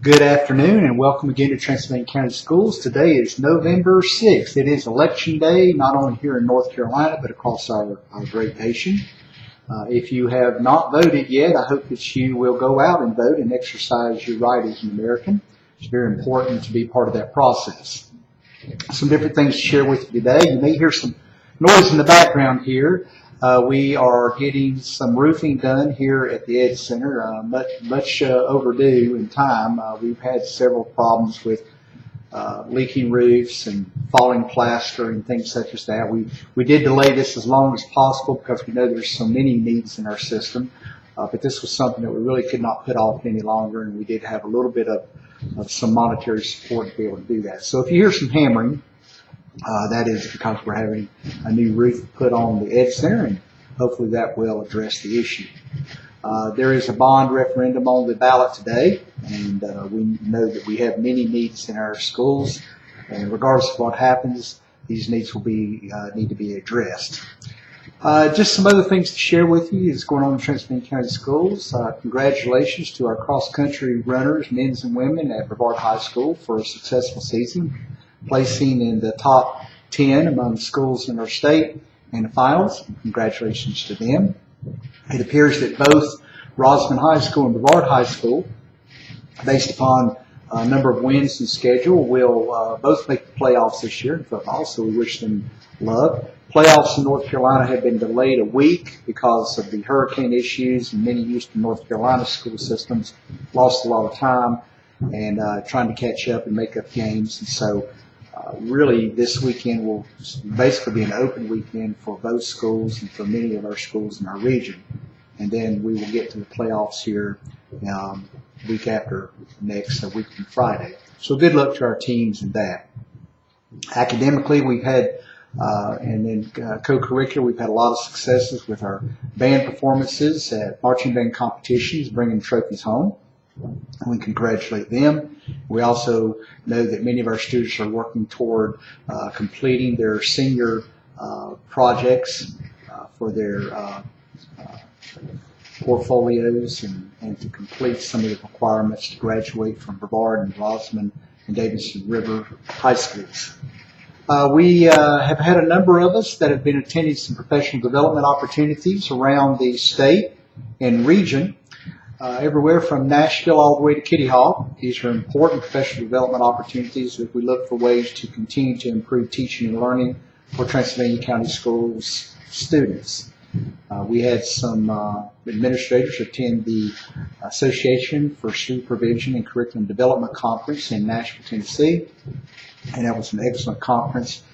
Good afternoon and welcome again to Transylvania County Schools. Today is November 6th. It is Election Day, not only here in North Carolina, but across our great nation. If you have not voted yet, I hope that you will go out and vote and exercise your right as an American. It's very important to be part of that process. Some different things to share with you today. You may hear some noise in the background here. We are getting some roofing done here at the Ed Center, much overdue in time. We've had several problems with leaking roofs and falling plaster and things such as that. We did delay this as long as possible because we know there's so many needs in our system, but this was something that we really could not put off any longer, and we did have a little bit of some monetary support to be able to do that. So if you hear some hammering, that is because we're having a new roof put on the Ed Center, and hopefully that will address the issue. There is a bond referendum on the ballot today, and we know that we have many needs in our schools, and regardless of what happens, these needs will need to be addressed. Just some other things to share with you is going on in Transylvania County Schools. Congratulations to our cross-country runners, men and women at Brevard High School for a successful season, placing in the top 10 among schools in our state in the finals. Congratulations to them. It appears that both Rosamond High School and Brevard High School, based upon a number of wins and schedule, will both make the playoffs this year in football, so we wish them luck. Playoffs in North Carolina have been delayed a week because of the hurricane issues, and many Eastern North Carolina school systems lost a lot of time and trying to catch up and make up games. And so really this weekend will basically be an open weekend for both schools and for many of our schools in our region. And then we will get to the playoffs here week after next, a week from Friday. So good luck to our teams in that. Academically, we've had, and then co-curricular, we've had a lot of successes with our band performances at marching band competitions, bringing trophies home. We congratulate them. We also know that many of our students are working toward completing their senior projects for their portfolios and to complete some of the requirements to graduate from Brevard and Rosamond and Davidson River high schools. We have had a number of us that have been attending some professional development opportunities around the state and region. Everywhere from Nashville all the way to Kitty Hawk. These are important professional development opportunities as we look for ways to continue to improve teaching and learning for Transylvania County Schools students. We had some administrators attend the Association for Supervision and Curriculum Development Conference in Nashville, Tennessee, and that was an excellent conference.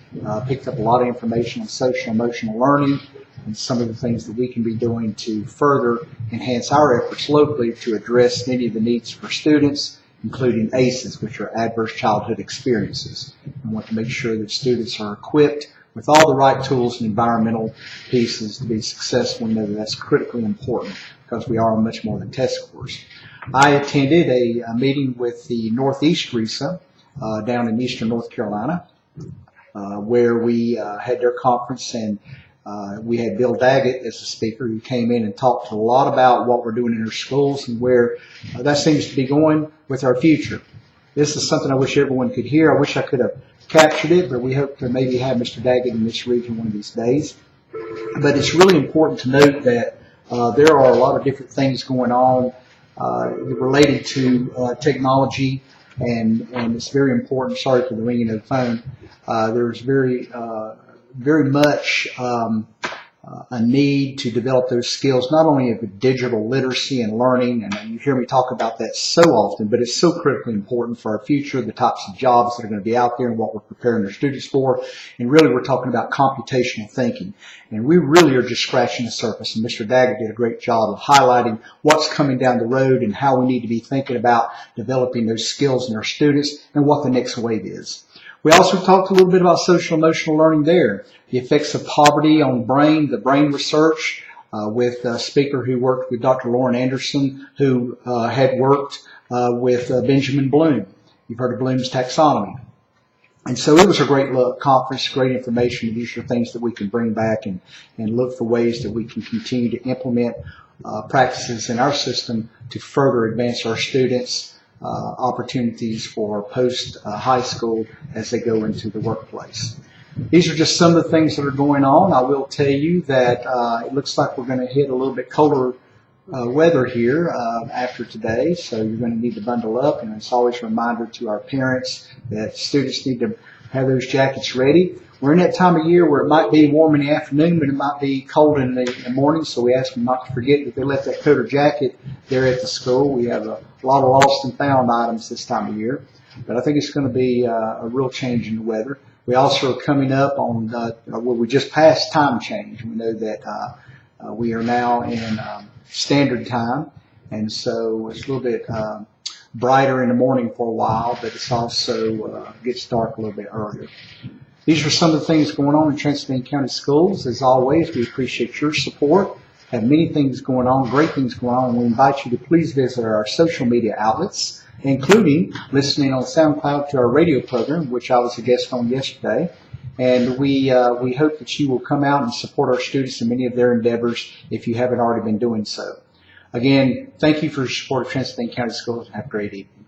Picked up a lot of information on social emotional learning and some of the things that we can be doing to further enhance our efforts locally to address many of the needs for students, including ACEs, which are Adverse Childhood Experiences. We want to make sure that students are equipped with all the right tools and environmental pieces to be successful. We know that that's critically important because we are much more than test scores. I attended a meeting with the Northeast RESA down in Eastern North Carolina, where we had their conference, and we had Bill Daggett as a speaker who came in and talked a lot about what we're doing in our schools and where that seems to be going with our future. This is something I wish everyone could hear. I wish I could have captured it, but we hope to maybe have Mr. Daggett in this region one of these days. But it's really important to note that there are a lot of different things going on related to technology, and it's very important. Sorry for the ringing of the phone. There's very much a need to develop those skills, not only of digital literacy and learning, and you hear me talk about that so often, but it's so critically important for our future, the types of jobs that are going to be out there and what we're preparing our students for. And really we're talking about computational thinking. And we really are just scratching the surface, and Mr. Daggett did a great job of highlighting what's coming down the road and how we need to be thinking about developing those skills in our students and what the next wave is. We also talked a little bit about social emotional learning there, the effects of poverty on the brain research, with a speaker who worked with Dr. Lauren Anderson, who had worked with Benjamin Bloom. You've heard of Bloom's taxonomy. And so it was a great conference, great information. These are things that we can bring back and look for ways that we can continue to implement practices in our system to further advance our students opportunities for post-high school as they go into the workplace. These are just some of the things that are going on. I will tell you that it looks like we're going to hit a little bit colder weather here after today, so you're going to need to bundle up, and it's always a reminder to our parents that students need to have those jackets ready. We're in that time of year where it might be warm in the afternoon, but it might be cold in the morning, so we ask them not to forget that they left that coat or jacket there at the school. We have a lot of lost and found items this time of year, but I think it's going to be a real change in the weather. We also are coming up on we just passed time change. We know that we are now in standard time, and so it's a little bit brighter in the morning for a while, but it's also gets dark a little bit earlier. These are some of the things going on in Transylvania County Schools. As always, we appreciate your support. Have many things going on, great things going on, and we invite you to please visit our social media outlets, including listening on SoundCloud to our radio program, which I was a guest on yesterday. And we hope that you will come out and support our students in many of their endeavors if you haven't already been doing so. Again, thank you for your support of Transylvania County Schools, and have a great evening.